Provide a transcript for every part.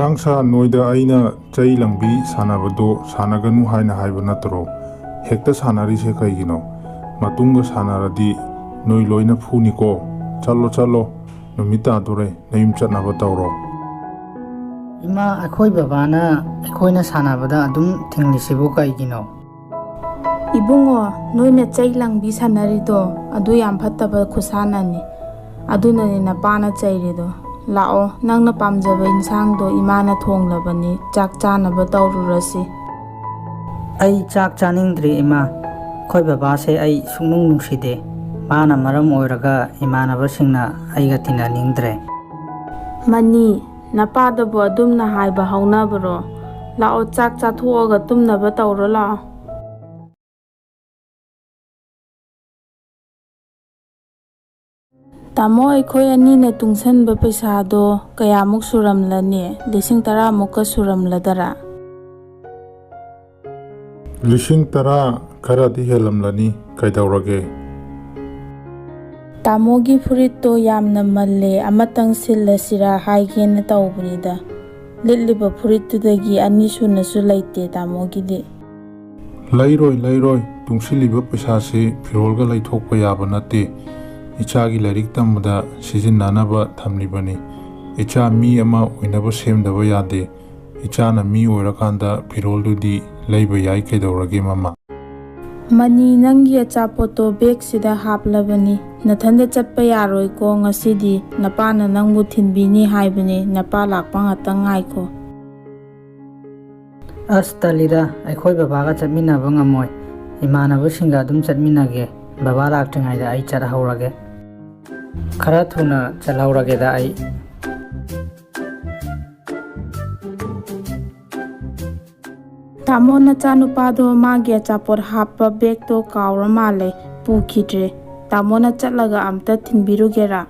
Ngurangsa noida aina chai langbi sanabado sanaganu haina haiba natro hekta sanari se kaigino matunga sanaradi noi loina phuni ko chalo numita dore naim chanaba tawro ima akhoi babana akhoina sanabada adum thinglisibu kaigino ibungo noina chai langbi sanarido adu yam phattaba khusanani adunani napana chairido lao nangna pamjaba insangdo imana thonglabani chak chanaba tawrurasi ai chak chaningdri ima khoi baba se ai sungnung nungside mana maram oiraga imanaba singna aiga tinaningdre mani napadabo adumna haiba haunabaro lao chak chathuoga tumnaba tawro lao tamo aikhoi anina tungsanba paisa do kayamuk suramlani 10,000 muka suramladara 10,000 kharadi helamlani kaidawrage tamogi furitto yamna malle amatang sillasira haigena tawbrida litliba furittudagi anisuna su laite tamogidi lairoi tungsiliba paisa se phirolga laithokpa yaba nate ichagi larik tamda sijinnanaba thamlibani icha mi ama oinaba semdaba yade ichana mi oirakanda phiroldudi leiba yai kaidawrage mama mani nangi achapoto bag sida haplabani nathanda chatpa yaroi ko ngasidi napana nangbu thinbini haibani napa lakpa ngata ngaiko astalida aikhoi baba ga chaminaba ngamoi imanaba singa dum chatminage baba laktringaida ai chara haurage khara thuna chalaurage da ai tamo na chanupado magi achapor happa bag to kawra male pukhidre tamo na chatlaga amta thinbirugera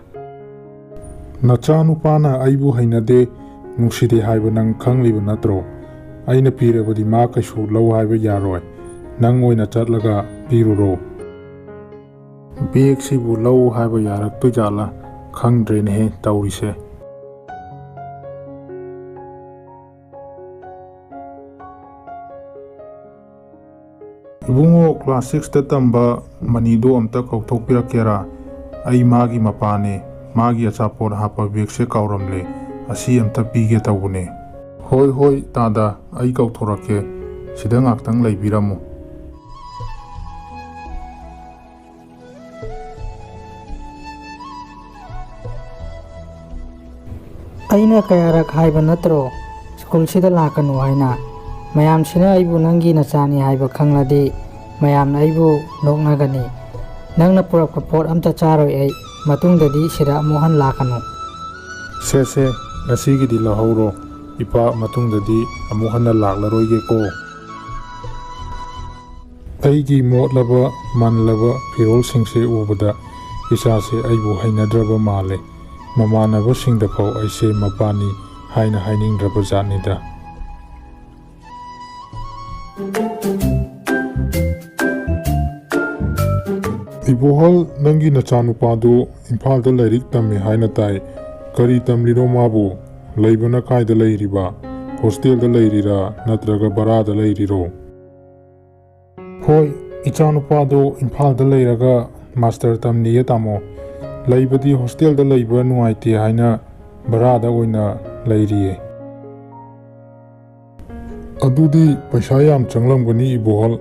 nachanupana aibu hainade nungside haiba nang khangliba natro aina pirabadi ma kaisu lau haiba yaroi nang oina chatlaga piruro bag sibu lau haiba yarak to jala khangdre ne tawrise Ibungo class 6 ta tamba manido amta kauthokpirakera ai magi mapane magi achapor hapa bag se kauramle asi amta pige tawune hoi tada ai kauthorake sida ngaktang leibiramu aina kayarak haiba natro school sida lakanu haina mayam sina aibu nangi nachani haiba khangladi mayam aibu noknagani nangna purakpa pot amta charoi ai matungdadi sida mohan lakanu se ngasigidi lahoro ipa matungdadi amuhanna laklaroi ko aigi motlaba manlaba phirol singse ubada isase aibu hainadraba male mamanaba singdapau aise mapani haina hainingdraba janida Ibohal nangi nachanupado Imphalda lairik tamme haina tai kari tamliro mabu laibana kaida lairiba hostel da lairira natraga barada lairiro hoi ichanupado Imphalda lairaga master tamniya tamo laibadi hostel da laiba nuaite haina barada oina lairiye adudi paisa yam changlamgani Ibohal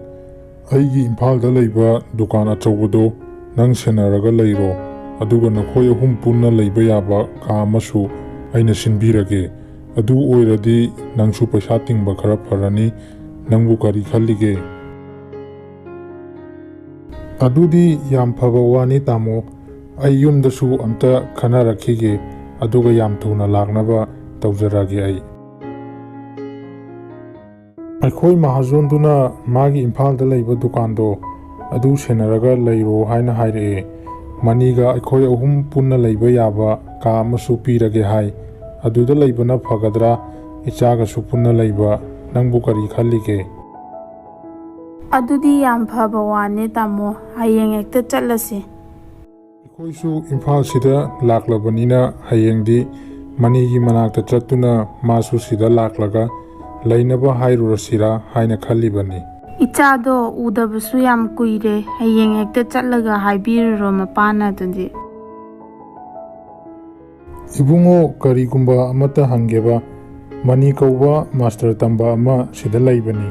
aigi Imphalda laiba dukan achawado nang senaraga lairo aduga nakhoi ahum punna laiba yaba ka amasu aina sinbirage adu oiradi nangsu paisa tingba khara pharani nangbu kari khallige adudi yam phaba wani tamo ai yumdasu amta khana rakhige aduga yam thuna laknaba tawjarage ai aikhoi mahazonduna magi Imphalda laiba dukando adu senaraga lairo haina haire maniga aikhoi ahum punna laiba yaba ka amasu pirage hai aduda laibana phagadra ichaga su punna laiba nangbu kari khallige adudi yam phaba wani tamo hayeng ekta chatlasi aikhoi su Imphal sida laklabanina hayengdi ꯃꯅꯤꯒꯤ ꯃꯅꯥꯛꯇ ꯆꯠꯇꯨꯅ ꯃꯥꯁꯨ ꯁꯤꯗ ꯂꯥꯛꯂꯒ ꯂꯩꯅꯕ ꯍꯥꯏꯔꯨꯔꯁꯤꯔꯥ ꯍꯥꯏꯅ ꯈꯜꯂꯤꯕꯅꯤ꯫ ꯏꯆꯥꯗꯣ ꯎꯗꯕꯁꯨ ꯌꯥꯝ ꯀꯨꯏꯔꯦ, ꯍꯌꯦꯡ ꯍꯦꯛꯇ ꯆꯠꯂꯒ ꯍꯥꯏꯕꯤꯔꯨꯔꯣ ꯃꯄꯥꯅ ꯑꯗꯨꯗꯤ꯫ ꯏꯕꯨꯡꯉꯣ ꯀꯔꯤꯒꯨꯝꯕ ꯑꯃꯠꯇ ꯍꯪꯒꯦꯕ, ꯃꯅꯤ ꯀꯧꯕ ꯃꯥꯁꯇꯔ ꯇꯝꯕ ꯑꯃ ꯁꯤꯗ ꯂꯩꯕꯅꯤ,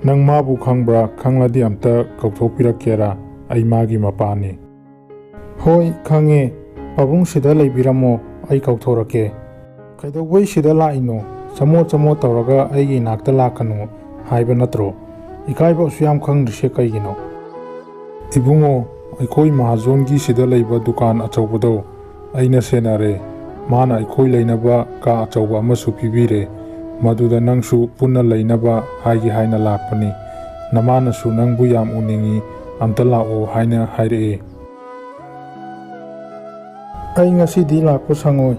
ꯅꯪ ꯃꯥꯕꯨ ꯈꯪꯕ꯭ꯔꯥ? ꯈꯪꯂꯗꯤ ꯑꯝꯇ ꯀꯧꯊꯣꯛꯄꯤꯔꯛꯀꯦꯔꯥ? ꯑꯩ ꯃꯥꯒꯤ ꯃꯄꯥꯅꯤ꯫ ꯍꯣꯏ ꯈꯪꯉꯦ, ꯄꯥꯕꯨꯡ ꯁꯤꯗ ꯂꯩꯕꯤꯔꯝꯃꯣ, ꯑꯩ ꯀꯧꯊꯣꯔꯛꯀꯦ꯫ ꯀꯩꯗꯧꯕꯩ ꯁꯤꯗ ꯂꯥꯛꯏꯅꯣ? ꯆꯃꯣꯠ ꯆꯃꯣꯠ ꯇꯧꯔꯒ ꯑꯩꯒꯤ ꯏꯅꯥꯛꯇ ꯂꯥꯛꯀꯅꯨ ꯍꯥꯏꯕ ꯅꯠꯇ꯭ꯔꯣ? ꯏꯀꯥꯏꯕ ꯑꯁꯨꯌꯥꯝ ꯈꯪꯗ꯭ꯔꯤꯁꯦ ꯀꯩꯒꯤꯅꯣ? ꯏꯕꯨꯡꯉꯣ, ꯑꯩꯈꯣꯏ ꯃꯍꯥꯖꯣꯟꯒꯤ ꯁꯤꯗ ꯂꯩꯕ ꯗꯨꯀꯥꯟ ꯑꯆꯧꯕꯗꯣ ꯑꯩꯅ ꯁꯦꯟꯅꯔꯦ, ꯃꯥꯅ ꯑꯩꯈꯣꯏ ꯂꯩꯅꯕ ꯀꯥ ꯑꯆꯧꯕ ꯑꯃꯁꯨ ꯄꯤꯕꯤꯔꯦ, ꯃꯗꯨꯗ ꯅꯪꯁꯨ ꯄꯨꯟꯅ ꯂꯩꯅꯕ ꯍꯥꯏꯒꯦ ꯍꯥꯏꯅ ꯂꯥꯛꯄꯅꯤ, ꯅꯃꯥꯅꯁꯨ ꯅꯪꯕꯨ ꯌꯥꯝ ꯎꯅꯤꯡꯉꯤ, ꯑꯝꯇ ꯂꯥꯛꯑꯣ ꯍꯥꯏꯅ ꯍꯥꯏꯔꯛꯑꯦ꯫ ꯑꯩ ꯉꯁꯤꯗꯤ ꯂꯥꯛꯄ ꯁꯪꯉꯣꯏ,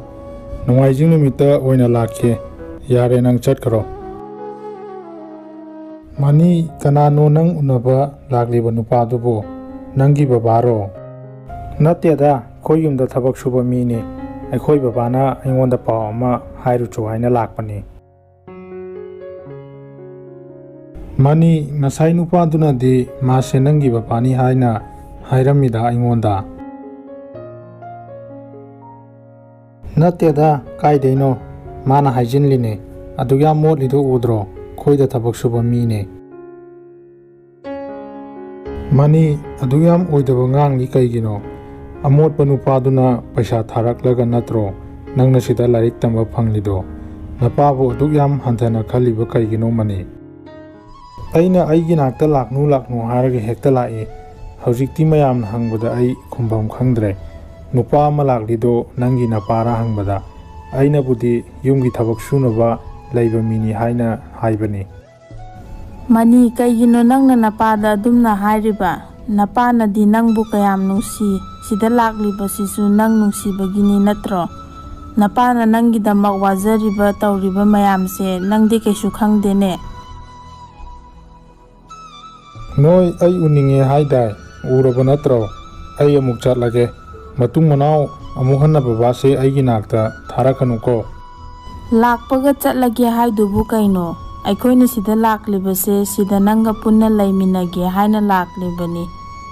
ꯅꯣꯡꯃꯥꯏꯖꯤꯡ ꯅꯨꯃꯤꯠꯇ ꯑꯣꯏꯅ ꯂꯥꯛꯀꯦ, ꯌꯥꯔꯦ ꯅꯪ ꯆꯠꯈ꯭ꯔꯣ꯫ ꯃꯅꯤ, ꯀꯅꯥꯅꯣ ꯅꯪ ꯎꯅꯕ ꯂꯥꯛꯂꯤꯕ ꯅꯨꯄꯥꯗꯨꯕꯨ? ꯅꯪꯒꯤ ꯕꯕꯥꯔꯣ? ꯅꯠꯇꯦꯗ, ꯑꯩꯈꯣꯏ ꯌꯨꯝꯗ ꯊꯕꯛ ꯁꯨꯕ ꯃꯤꯅꯤ, ꯑꯩꯈꯣꯏ ꯕꯕꯥꯅ ꯑꯩꯉꯣꯟꯗ ꯄꯥꯎ ꯑꯃ ꯍꯥꯏꯔꯨꯆꯣ ꯍꯥꯏꯅ ꯂꯥꯛꯄꯅꯤ꯫ ꯃꯅꯤ, ꯉꯁꯥꯏ ꯅꯨꯄꯥꯗꯨꯅꯗꯤ ꯃꯥꯁꯦ ꯅꯪꯒꯤ ꯕꯕꯥꯅꯤ ꯍꯥꯏꯅ ꯍꯥꯏꯔꯝꯃꯤꯗ ꯑꯩꯉꯣꯟꯗ꯫ ꯅꯠꯇꯦꯗ, ꯀꯥꯏꯗꯩꯅꯣ, ꯃꯥꯅ ꯍꯥꯏꯖꯤꯟꯂꯤꯅꯦ, ꯑꯗꯨꯛ ꯌꯥꯝ ꯃꯣꯠꯂꯤꯗꯣ ꯎꯗ꯭ꯔꯣ, ꯑꯩꯈꯣꯏꯗ ꯊꯕꯛ ꯁꯨꯕ ꯃꯤꯅꯦ꯫ ꯃꯅꯤ, ꯑꯗꯨꯛ ꯌꯥꯝ ꯑꯣꯏꯗꯕ ꯉꯥꯡꯂꯤ ꯀꯩꯒꯤꯅꯣ? ꯑꯃꯣꯠꯄ ꯅꯨꯄꯥꯗꯨꯅ ꯄꯩꯁꯥ ꯊꯥꯔꯛꯂꯒ ꯅꯠꯇ꯭ꯔꯣ ꯅꯪꯅ ꯁꯤꯗ ꯂꯥꯏꯔꯤꯛ ꯇꯝꯕ ꯐꯪꯂꯤꯗꯣ? ꯅꯄꯥꯕꯨ ꯑꯗꯨꯛ ꯌꯥꯝ ꯍꯟꯊꯅ ꯈꯜꯂꯤꯕ ꯀꯩꯒꯤꯅꯣ ꯃꯅꯤ? ꯑꯩꯅ ꯑꯩꯒꯤ ꯅꯥꯛꯇ ꯂꯥꯛꯅꯨ ꯂꯥꯛꯅꯨ ꯍꯥꯏꯔꯒ ꯍꯦꯛꯇ ꯂꯥꯛꯏ, ꯍꯧꯖꯤꯛꯇꯤ ꯃꯌꯥꯝꯅ ꯍꯪꯕꯗ ꯑꯩ ꯈꯨꯝꯐꯝ ꯈꯪꯗ꯭ꯔꯦ, ꯅꯨꯄꯥ ꯑꯃ ꯂꯥꯛꯂꯤꯗꯣ ꯅꯪꯒꯤ ꯅꯄꯥꯔꯥ ꯍꯪꯕꯗ ꯑꯩꯅꯕꯨꯗꯤ ꯌꯨꯝꯒꯤ ꯊꯕꯛ ꯁꯨꯅꯕ ꯂꯩꯕ ꯃꯤꯅꯤ ꯍꯥꯏꯅ ꯍꯥꯏꯕꯅꯤ꯫ ꯃꯅꯤ, ꯀꯩꯒꯤꯅꯣ ꯅꯪꯅ ꯅꯄꯥꯗ ꯑꯗꯨꯝꯅ ꯍꯥꯏꯔꯤꯕ? ꯅꯄꯥꯅꯗꯤ ꯅꯪꯕꯨ ꯀꯌꯥꯝ ꯅꯨꯡꯁꯤ, ꯁꯤꯗ ꯂꯥꯛꯂꯤꯕꯁꯤꯁꯨ ꯅꯪ ꯅꯨꯡꯁꯤꯕꯒꯤꯅꯤ ꯅꯠꯇ꯭ꯔꯣ? ꯅꯄꯥꯅ ꯅꯪꯒꯤꯗꯃꯛ ꯋꯥꯖꯔꯤꯕ ꯇꯧꯔꯤꯕ ꯃꯌꯥꯝꯁꯦ ꯅꯪꯗꯤ ꯀꯩꯁꯨ ꯈꯪꯗꯦꯅꯦ꯫ ꯅꯣꯏ ꯑꯩ ꯎꯅꯤꯡꯉꯦ ꯍꯥꯏꯗꯥꯏ, ꯎꯔꯕ ꯅꯠꯇ꯭ꯔꯣ? ꯑꯩ ꯑꯃꯨꯛ ꯆꯠꯂꯒꯦ, ꯃꯇꯨꯡ ꯃꯅꯥꯎ ꯑꯃꯨꯛ ꯍꯟꯅ ꯕꯕꯥꯁꯦ ꯑꯩꯒꯤ ꯅꯥꯛꯇ ꯊꯥꯔꯛꯀꯅꯨꯀꯣ꯫ ꯂꯥꯛꯄꯒ ꯆꯠꯂꯒꯦ ꯍꯥꯏꯗꯨꯕꯨ ꯀꯩꯅꯣ? ꯑꯩꯈꯣꯏꯅ ꯁꯤꯗ ꯂꯥꯛꯂꯤꯕꯁꯦ ꯁꯤꯗ ꯅꯪꯒ ꯄꯨꯟꯅ ꯂꯩꯃꯤꯟꯅꯒꯦ ꯍꯥꯏꯅ ꯂꯥꯛꯂꯤꯕꯅꯤ,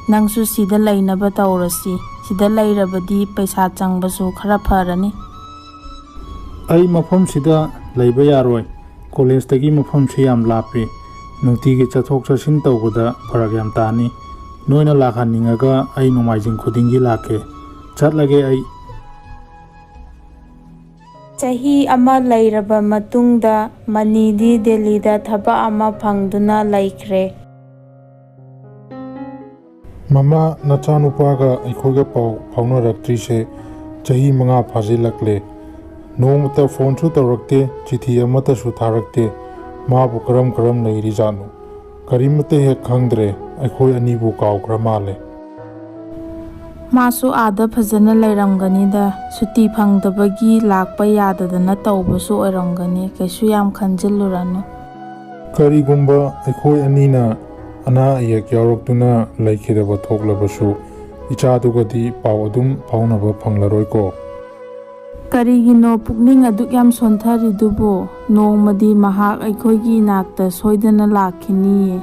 ꯅꯪꯁꯨ ꯁꯤꯗ ꯂꯩꯅꯕ ꯇꯧꯔꯁꯤ, ꯁꯤꯗ ꯂꯩꯔꯕꯗꯤ ꯄꯩꯁా ꯆꯪꯕꯁꯨ ꯈꯔ ꯐꯔꯅꯤ꯫ ꯑꯩ ꯃꯐꯝꯁꯤꯗ ꯂꯩꯕ ꯌꯥꯔꯣꯏ, ꯀꯣꯂꯦꯖꯇꯒꯤ ꯃꯐꯝꯁꯤ ꯌꯥꯝ ꯂꯥꯞꯄꯤ, ꯅꯨꯡꯇꯤꯒꯤ ꯆꯠꯊꯣꯛ ꯆꯠꯁꯤꯟ ꯇꯧꯕꯗ ꯐꯔꯛ ꯌꯥꯝ ꯇꯥꯅꯤ, ꯅꯣꯏꯅ ꯂꯥꯛꯍꯟꯅꯤꯡꯉꯒ ꯑꯩ ꯅꯣꯡꯃꯥꯏꯖꯤꯡ ꯈꯨꯗꯤꯡꯒꯤ ꯂꯥꯛꯀꯦ, ꯆꯠꯂꯒꯦ ꯑꯩ꯫ ꯆꯍꯤ ꯑꯃ ꯂꯩꯔꯕ ꯃꯇꯨꯡꯗ ꯃꯅꯤꯗꯤ ꯗꯦꯜꯂꯤꯗ ꯊꯕꯛ ꯑꯃ ꯐꯪꯗꯨꯅ ꯂꯩꯈ꯭ꯔꯦ꯫ ꯃꯃꯥ, ꯅꯆꯥꯅꯨꯄꯥꯒ ꯑꯩꯈꯣꯏꯒ ꯄꯥꯎ ꯐꯥꯎꯅꯔꯛꯇ꯭ꯔꯤꯁꯦ ꯆꯍꯤ 5 ꯐꯥꯖꯤꯜꯂꯛꯂꯦ, ꯅꯣꯡꯃꯇ ꯐꯣꯟꯁꯨ ꯇꯧꯔꯛꯇꯦ, ꯆꯤꯊꯤ ꯑꯃꯠꯇꯁꯨ ꯊꯥꯔꯛꯇꯦ, ꯃꯥꯕꯨ ꯀꯔꯝ ꯂꯩꯔꯤꯖꯥꯠꯅꯣ? ꯀꯔꯤꯃꯠꯇ ꯍꯦꯛ ꯈꯪꯗ꯭ꯔꯦ, ꯑꯩꯈꯣꯏ ꯑꯅꯤꯕꯨ ꯀꯥꯎꯈ꯭ꯔ ꯃꯥꯜꯂꯦ꯫ ꯃꯥꯁꯨ ꯑꯥꯗ ꯐꯖꯅ ꯂꯩꯔꯝꯒꯅꯤꯗ, ꯁꯨꯇꯤ ꯐꯪꯗꯕꯒꯤ ꯂꯥꯛꯄ ꯌꯥꯗꯗꯅ ꯇꯧꯕꯁꯨ ꯑꯣꯏꯔꯝꯒꯅꯤ, ꯀꯩꯁꯨ ꯌꯥꯝ ꯈꯟꯖꯤꯜꯂꯨꯔꯅꯨ꯫ ꯀꯔꯤꯒꯨꯝꯕ ꯑꯩꯈꯣꯏ ꯑꯅꯤꯅ ꯑꯅꯥ ꯑꯌꯦꯛ ꯌꯥꯎꯔꯛꯇꯨꯅ ꯂꯩꯈꯤꯗꯕ ꯊꯣꯛꯂꯕꯁꯨ ꯏꯆꯥꯗꯨꯒꯗꯤ ꯄꯥꯎ ꯑꯗꯨꯝ ꯐꯥꯎꯅꯕ ꯐꯪꯂꯔꯣꯏꯀꯣ? ꯀꯔꯤꯒꯤꯅꯣ ꯄꯨꯛꯅꯤꯡ ꯑꯗꯨꯛ ꯌꯥꯝ ꯁꯣꯟꯊꯔꯤꯗꯨꯕꯨ? ꯅꯣꯡꯃꯗꯤ ꯃꯍꯥꯛ ꯑꯩꯈꯣꯏꯒꯤ ꯏꯅꯥꯛꯇ ꯁꯣꯏꯗꯅ ꯂꯥꯛꯈꯤꯅꯤꯌꯦ꯫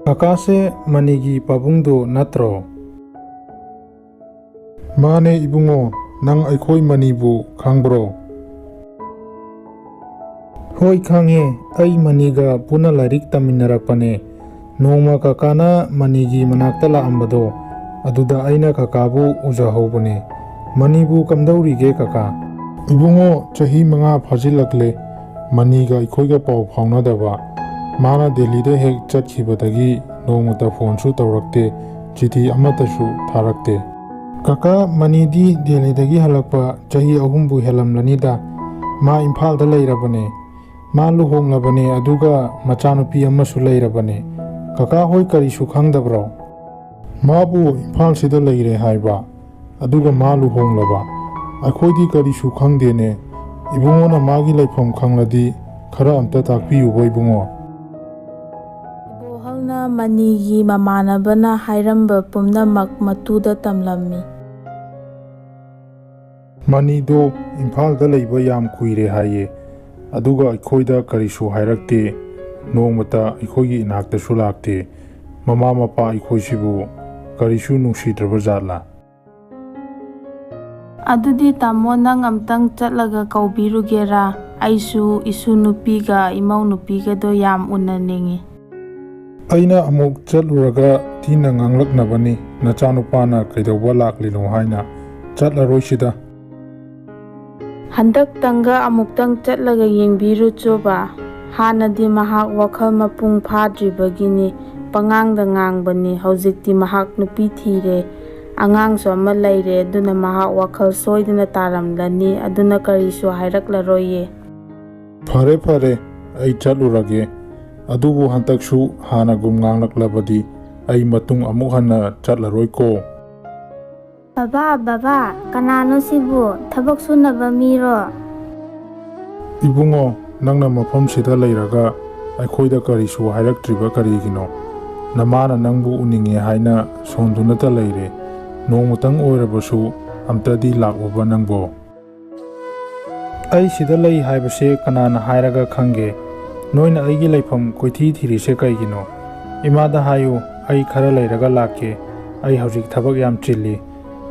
ꯀꯀꯥꯁꯦ ꯃꯅꯤꯒꯤ ꯄꯥꯕꯨꯡꯗꯨ ꯅꯠꯇ꯭ꯔꯣ? ꯃꯥꯅꯦ ꯏꯕꯨꯡꯉꯣ, ꯅꯪ ꯑꯩꯈꯣꯏ ꯃꯅꯤꯕꯨ ꯈꯪꯕ꯭ꯔꯣ? ꯍꯣꯏ ꯈꯪꯉꯦ, ꯑꯩ ꯃꯅꯤꯒ ꯄꯨꯟꯅ ꯂꯥꯏꯔꯤꯛ ꯇꯝꯃꯤꯟꯅꯔꯛꯄꯅꯦ, ꯅꯣꯡꯃ ꯀꯀꯥꯅ ꯃꯅꯤꯒꯤ ꯃꯅꯥꯛꯇ ꯂꯥꯛꯑꯝꯕꯗꯣ ꯑꯗꯨꯗ ꯑꯩꯅ ꯀꯀꯥꯕꯨ ꯎꯖꯍꯧꯕꯅꯦ꯫ ꯃꯅꯤꯕꯨ ꯀꯝꯗꯧꯔꯤꯒꯦ ꯀꯀꯥ? ꯏꯕꯨꯡꯉꯣ, ꯆꯍꯤ 5 ꯐꯥꯖꯤꯜꯂꯛꯂꯦ, ꯃꯅꯤꯒ ꯑꯩꯈꯣꯏꯒ ꯄꯥꯎ ꯐꯥꯎꯅꯗꯕ, ꯃꯥꯅ ꯗꯦꯜꯂꯤꯗ ꯍꯦꯛ ꯆꯠꯈꯤꯕꯗꯒꯤ ꯅꯣꯡꯃꯇ ꯐꯣꯟꯁꯨ ꯇꯧꯔꯛꯇꯦ, ꯆꯤꯊꯤ ꯑꯃꯠꯇꯁꯨ ꯊꯥꯔꯛꯇꯦ꯫ ꯀꯀꯥ, ꯃꯅꯤꯗꯤ ꯗꯦꯜꯂꯤꯗꯒꯤ ꯍꯜꯂꯛꯄ ꯆꯍꯤ 3ꯕꯨ ꯍꯦꯜꯂꯝꯂꯅꯤꯗ, ꯃꯥ ꯏꯝꯐꯥꯜꯗ ꯂꯩꯔꯕꯅꯦ, ꯃꯥ ꯂꯨꯍꯣꯡꯂꯕꯅꯦ, ꯑꯗꯨꯒ ꯃꯆꯥꯅꯨꯄꯤ ꯑꯃꯁꯨ ꯂꯩꯔꯕꯅꯦ, ꯀꯀꯥ ꯍꯣꯏ ꯀꯔꯤꯁꯨ ꯈꯪꯗꯕ꯭ꯔꯣ? ꯃꯥꯕꯨ ꯏꯝꯐꯥꯜꯁꯤꯗ ꯂꯩꯔꯦ ꯍꯥꯏꯕ, ꯑꯗꯨꯒ ꯃꯥ ꯂꯨꯍꯣꯡꯂꯕ, ꯑꯩꯈꯣꯏꯗꯤ ꯀꯔꯤꯁꯨ ꯈꯪꯗꯦꯅꯦ, ꯏꯕꯨꯡꯉꯣꯅ ꯃꯥꯒꯤ ꯂꯩꯐꯝ ꯈꯪꯂꯗꯤ ꯈꯔ ꯑꯝꯇ ꯇꯥꯛꯄꯤꯌꯨꯕ ꯏꯕꯨꯡꯉꯣ꯫ ꯂꯥꯏꯕꯛꯅ ꯃꯅꯤꯒꯤ ꯃꯃꯥꯟꯅꯕꯅ ꯍꯥꯏꯔꯝꯕ ꯄꯨꯝꯅꯃꯛ ꯃꯇꯨꯗ ꯇꯝꯂꯝꯃꯤ꯫ ꯃꯅꯤꯗꯣ ꯏꯝꯐꯥꯜꯗ ꯂꯩꯕ ꯌꯥꯝ ꯀꯨꯏꯔꯦ ꯍꯥꯏꯌꯦ, ꯑꯗꯨꯒ ꯑꯩꯈꯣꯏꯗ ꯀꯔꯤꯁꯨ ꯍꯥꯏꯔꯛꯇꯦ, ꯅꯣꯡꯃꯇ ꯑꯩꯈꯣꯏꯒꯤ ꯏꯅꯥꯛꯇꯁꯨ ꯂꯥꯛꯇꯦ꯫ ꯃꯃꯥ ꯃꯄꯥ ꯑꯩꯈꯣꯏꯁꯤꯕꯨ ꯀꯔꯤꯁꯨ ꯅꯨꯡꯁꯤꯗ꯭ꯔꯕ ꯖꯥꯠꯂꯥ? ꯑꯗꯨꯗꯤ ꯇꯥꯃꯣ ꯅꯪ ꯑꯝꯇꯪ ꯆꯠꯂꯒ ꯀꯧꯕꯤꯔꯨꯒꯦꯔꯥ? ꯑꯩꯁꯨ ꯏꯁꯨ ꯅꯨꯄꯤꯒ ꯏꯃꯧ ꯅꯨꯄꯤꯒꯗꯣ ꯌꯥꯝ ꯎꯅꯅꯤꯡꯉꯤ꯫ ꯑꯩꯅ ꯑꯃꯨꯛ ꯆꯠꯂꯨꯔꯒ ꯊꯤꯅ ꯉꯥꯡꯂꯛꯅꯕꯅꯤ, ꯅꯆꯥꯅꯨꯄꯥꯅ ꯀꯩꯗꯧꯕ ꯂꯥꯛꯂꯤꯅꯣ ꯍꯥꯏꯅ꯫ ꯆꯠꯂꯔꯣꯏꯁꯤꯗ꯫ ꯍꯟꯗꯛꯇꯪꯒ ꯑꯃꯨꯛꯇꯪ ꯆꯠꯂꯒ ꯌꯦꯡꯕꯤꯔꯨꯆꯣꯕ꯫ ꯍꯥꯟꯅꯗꯤ ꯃꯍꯥꯛ ꯋꯥꯈꯜ ꯃꯄꯨꯡ ꯐꯥꯗ꯭ꯔꯤꯕꯒꯤꯅꯤ, ꯄꯉꯥꯡꯗ ꯉꯥꯡꯕꯅꯤ꯫ ꯍꯧꯖꯤꯛꯇꯤ ꯃꯍꯥꯛ ꯅꯨꯄꯤ ꯊꯤꯔꯦ, ꯑꯉꯥꯡꯁꯨ ꯑꯃ ꯂꯩꯔꯦ, ꯑꯗꯨꯅ ꯃꯍꯥꯛ ꯋꯥꯈꯜ ꯁꯣꯏꯗꯅ ꯇꯥꯔꯝꯂꯅꯤ, ꯑꯗꯨꯅ ꯀꯔꯤꯁꯨ ꯍꯥꯏꯔꯛꯂꯔꯣꯏꯌꯦ꯫ ꯐꯔꯦ ꯐꯔꯦ, ꯑꯩ ꯆꯠꯂꯨꯔꯒꯦ꯫ ꯑꯗꯨꯕꯨ ꯍꯟꯗꯛꯁꯨ ꯍꯥꯟꯅꯒꯨꯝ ꯉꯥꯡꯂꯛꯂꯕꯗꯤ ꯑꯩ ꯃꯇꯨꯡ ꯑꯃꯨꯛ ꯍꯟꯅ ꯆꯠꯂꯔꯣꯏꯀꯣ꯫ ꯕꯕꯥ, ꯀꯅꯥꯅꯣ ꯁꯤꯕꯨ? ꯊꯕꯛ ꯁꯨꯅꯕ ꯃꯤꯔꯣ? ꯏꯕꯨꯡꯉꯣ, ꯅꯪꯅ ꯃꯐꯝꯁꯤꯗ ꯂꯩꯔꯒ ꯑꯩꯈꯣꯏꯗ ꯀꯔꯤꯁꯨ ꯍꯥꯏꯔꯛꯇ꯭ꯔꯤꯕ ꯀꯔꯤꯒꯤꯅꯣ? ꯅꯃꯥꯅ ꯅꯪꯕꯨ ꯎꯅꯤꯡꯉꯦ ꯍꯥꯏꯅ ꯁꯣꯟꯗꯨꯅꯇ ꯂꯩꯔꯦ, ꯅꯣꯡꯃꯇꯪ ꯑꯣꯏꯔꯕꯁꯨ ꯑꯝꯇꯗꯤ ꯂꯥꯛꯎꯕ ꯅꯪꯕꯣ꯫ ꯑꯩ ꯁꯤꯗ ꯂꯩ ꯍꯥꯏꯕꯁꯦ ꯀꯅꯥꯅ ꯍꯥꯏꯔꯒ ꯈꯪꯒꯦ? ꯅꯣꯏꯅ ꯑꯩꯒꯤ ꯂꯩꯐꯝ ꯀꯣꯏꯊꯤ ꯊꯤꯔꯤꯁꯦ ꯀꯩꯒꯤꯅꯣ? ꯏꯃꯥꯗ ꯍꯥꯏꯌꯨ, ꯑꯩ ꯈꯔ ꯂꯩꯔꯒ ꯂꯥꯛꯀꯦ꯫ ꯑꯩ ꯍꯧꯖꯤꯛ ꯊꯕꯛ ꯌꯥꯝ ꯆꯤꯜꯂꯤ꯫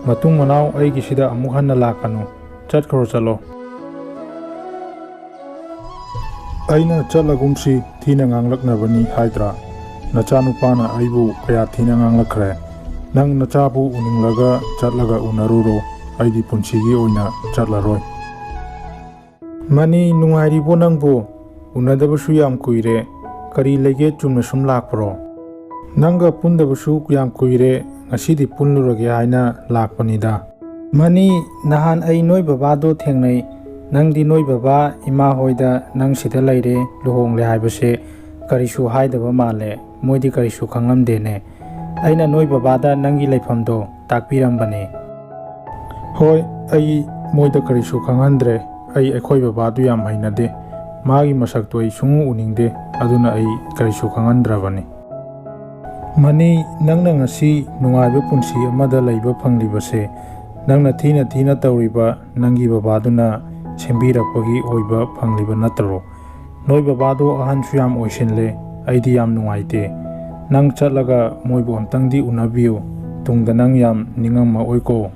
ꯃꯇꯨꯡ ꯃꯅꯥꯎ ꯑꯩꯒꯤꯁꯤꯗ ꯑꯃꯨꯛ ꯍꯟꯅ ꯂꯥꯛꯀꯅꯨ꯫ ꯆꯠꯈ꯭ꯔꯣ ꯆꯠꯂꯣ꯫ ꯑꯩꯅ ꯆꯠꯂꯒꯨꯝꯁꯤ ꯊꯤꯅ ꯉꯥꯡꯂꯛꯅꯕꯅꯤ ꯍꯥꯏꯗ꯭ꯔꯥ? ꯅꯆꯥꯅꯨꯄꯥꯅ ꯑꯩꯕꯨ ꯀꯌꯥ ꯊꯤꯅ ꯉꯥꯡꯂꯛꯈ꯭ꯔꯦ꯫ ꯅꯪ ꯅꯆꯥꯕꯨ ꯎꯅꯤꯡꯂꯒ ꯆꯠꯂꯒ ꯎꯅꯔꯨꯔꯣ, ꯑꯩꯗꯤ ꯄꯨꯟꯁꯤꯒꯤ ꯑꯣꯏꯅ ꯆꯠꯂꯔꯣꯏ꯫ ꯃꯅꯤ, ꯅꯨꯡꯉꯥꯏꯔꯤꯕꯣ ꯅꯪꯕꯨ? ꯎꯅꯗꯕꯁꯨ ꯌꯥꯝ ꯀꯨꯏꯔꯦ꯫ ꯀꯔꯤ ꯂꯩꯒꯦ, ꯆꯨꯝꯅ ꯁꯨꯝ ꯂꯥꯛꯄ꯭ꯔꯣ? ꯅꯪꯒ ꯄꯨꯟꯗꯕꯁꯨ ꯌꯥꯝ ꯀꯨꯏꯔꯦ, ꯉꯁꯤꯗꯤ ꯄꯨꯜꯂꯨꯔꯒꯦ ꯍꯥꯏꯅ ꯂꯥꯛꯄꯅꯤꯗ꯫ ꯃꯅꯤ, ꯅꯍꯥꯟ ꯑꯩ ꯅꯣꯏ ꯕꯕꯥꯗꯣ ꯊꯦꯡꯅꯩ꯫ ꯅꯪꯗꯤ ꯅꯣꯏ ꯕꯕꯥ ꯏꯃꯥ ꯍꯣꯏꯗ ꯅꯪ ꯁꯤꯗ ꯂꯩꯔꯦ, ꯂꯨꯍꯣꯡꯂꯦ ꯍꯥꯏꯕꯁꯦ ꯀꯔꯤꯁꯨ ꯍꯥꯏꯗꯕ ꯃꯥꯜꯂꯦ꯫ ꯃꯣꯏꯗꯤ ꯀꯔꯤꯁꯨ ꯈꯪꯂꯝꯗꯦꯅꯦ꯫ ꯑꯩꯅ ꯅꯣꯏ ꯕꯕꯥꯗ ꯅꯪꯒꯤ ꯂꯩꯐꯝꯗꯣ ꯇꯥꯛꯄꯤꯔꯝꯕꯅꯦ꯫ ꯍꯣꯏ, ꯑꯩ ꯃꯣꯏꯗ ꯀꯔꯤꯁꯨ ꯈꯪꯍꯟꯗ꯭ꯔꯦ꯫ ꯑꯩꯈꯣꯏ ꯕꯕꯥꯗꯨ ꯌꯥꯝ ꯍꯩꯅꯗꯦ, ꯃꯥꯒꯤ ꯃꯁꯛꯇꯣ ꯑꯩ ꯁꯨꯡꯎ ꯎꯅꯤꯡꯗꯦ, ꯑꯗꯨꯅ ꯑꯩ ꯀꯔꯤꯁꯨ ꯈꯪꯍꯟꯗ꯭ꯔꯕꯅꯤ꯫ ꯃꯅꯤ, ꯅꯪꯅ ꯉꯁꯤ ꯅꯨꯡꯉꯥꯏꯕ ꯄꯨꯟꯁꯤ ꯑꯃꯗ ꯂꯩꯕ ꯐꯪꯂꯤꯕꯁꯦ ꯅꯪꯅ ꯊꯤꯅ ꯇꯧꯔꯤꯕ ꯅꯪꯒꯤ ꯕꯕꯥꯗꯨꯅ ꯁꯦꯝꯕꯤꯔꯛꯄꯒꯤ ꯑꯣꯏꯕ ꯐꯪꯂꯤꯕ ꯅꯠꯇ꯭ꯔꯣ? ꯅꯣꯏ ꯕꯕꯥꯗꯣ ꯑꯍꯟꯁꯨ ꯌꯥꯝ ꯑꯣꯏꯁꯤꯜꯂꯦ, ꯑꯩꯗꯤ ꯌꯥꯝ ꯅꯨꯡꯉꯥꯏꯇꯦ꯫ ꯅꯪ ꯆꯠꯂꯒ ꯃꯣꯏꯕꯨ ꯑꯝꯇꯪꯗꯤ ꯎꯅꯕꯤꯌꯨ, ꯇꯨꯡꯗ ꯅꯪ ꯌꯥꯝ ꯅꯤꯡꯉꯝꯃꯛꯑꯣꯏꯀꯣ꯫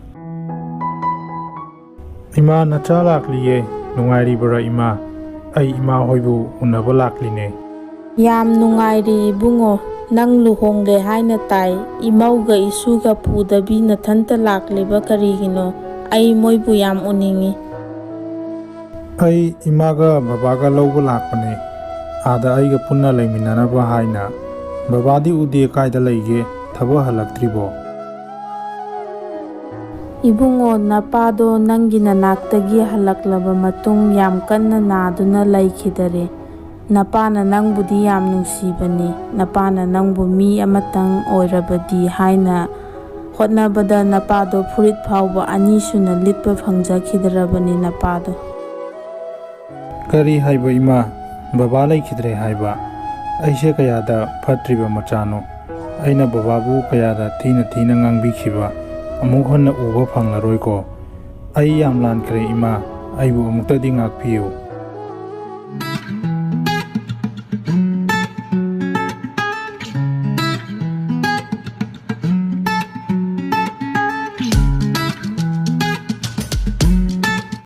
ꯏꯃꯥ, ꯅꯆꯥ ꯂꯥꯛꯂꯤꯌꯦ꯫ ꯅꯨꯡꯉꯥꯏꯔꯤꯕꯔꯥ ꯏꯃꯥ? ꯑꯩ ꯏꯃꯥ ꯍꯣꯏꯕꯨ ꯎꯅꯕ ꯂꯥꯛꯂꯤꯅꯦ꯫ ꯌꯥꯝ ꯅꯨꯡꯉꯥꯏꯔꯤ ꯏꯕꯨꯡꯉꯣ, ꯅꯪ ꯂꯨꯍꯣꯡꯂꯦ ꯍꯥꯏꯅ ꯇꯥꯏ꯫ ꯏꯃꯧꯒ ꯏꯁꯨꯒ ꯄꯨꯗꯕꯤ ꯅꯊꯟꯇ ꯂꯥꯛꯂꯤꯕ ꯀꯔꯤꯒꯤꯅꯣ? ꯑꯩ ꯃꯣꯏꯕꯨ ꯌꯥꯝ ꯎꯅꯤꯡꯉꯤ꯫ ꯑꯩ ꯏꯃꯥꯒ ꯕꯕꯥꯒ ꯂꯧꯕ ꯂꯥꯛꯄꯅꯦ, ꯑꯥꯗ ꯑꯩꯒ ꯄꯨꯟꯅ ꯂꯩꯃꯤꯟꯅꯅꯕ ꯍꯥꯏꯅ꯫ ꯕꯕꯥꯗꯤ ꯎꯗꯦ, ꯀꯥꯏꯗ ꯂꯩꯒꯦ? ꯊꯕꯛ ꯍꯜꯂꯛꯇ꯭ꯔꯤꯕꯣ? ꯏꯕꯨꯡꯉꯣ, ꯅꯄꯥꯗꯣ ꯅꯪꯒꯤ ꯅꯅꯥꯛꯇꯒꯤ ꯍꯜꯂꯛꯂꯕ ꯃꯇꯨꯡ ꯌꯥꯝ ꯀꯟꯅ ꯅꯥꯗꯨꯅ ꯂꯩꯈꯤꯗꯔꯦ꯫ ꯅꯄꯥꯅ ꯅꯪꯕꯨꯗꯤ ꯌꯥꯝ ꯅꯨꯡꯁꯤꯕꯅꯤ, ꯅꯄꯥꯅ ꯅꯪꯕу ꯃꯤ ꯑꯃꯇꯪ ꯑꯣꯏꯔꯕꯗꯤ ꯍꯥꯏꯅ ꯍꯣꯠꯅꯕꯗ ꯅꯄꯥꯗꯣ ꯐꯨꯔꯤꯠ ꯐꯥꯎꯕ 2 ꯁꯨꯅ ꯂꯤꯠꯄ ꯐꯪꯖꯈꯤꯗ꯭ꯔꯕꯅꯤ ꯅꯄꯥꯗꯣ꯫ ꯀꯔꯤ ꯍꯥꯏꯕ ꯏꯃꯥ? ꯕꯕꯥ ꯂꯩꯈꯤꯗ꯭ꯔꯦ ꯍꯥꯏꯕ? ꯑꯩꯁꯦ ꯀꯌꯥꯗ ꯐꯠꯇ꯭ꯔꯤꯕ ꯃꯆꯥꯅꯣ? ꯑꯩꯅ ꯕꯕꯥꯕꯨ ꯀꯌꯥꯗ ꯊꯤꯅ ꯉꯥꯡꯕꯤꯈꯤꯕ? ꯑꯃꯨꯛ ꯍꯟꯅ ꯎꯕ ꯐꯪꯂꯔꯣꯏꯀꯣ꯫ ꯑꯩ ꯌꯥꯝ ꯂꯥꯟꯈ꯭ꯔꯦ ꯏꯃꯥ, ꯑꯩꯕꯨ ꯑꯃꯨꯛꯇꯗꯤ ꯉꯥꯛꯄꯤꯌꯨ꯫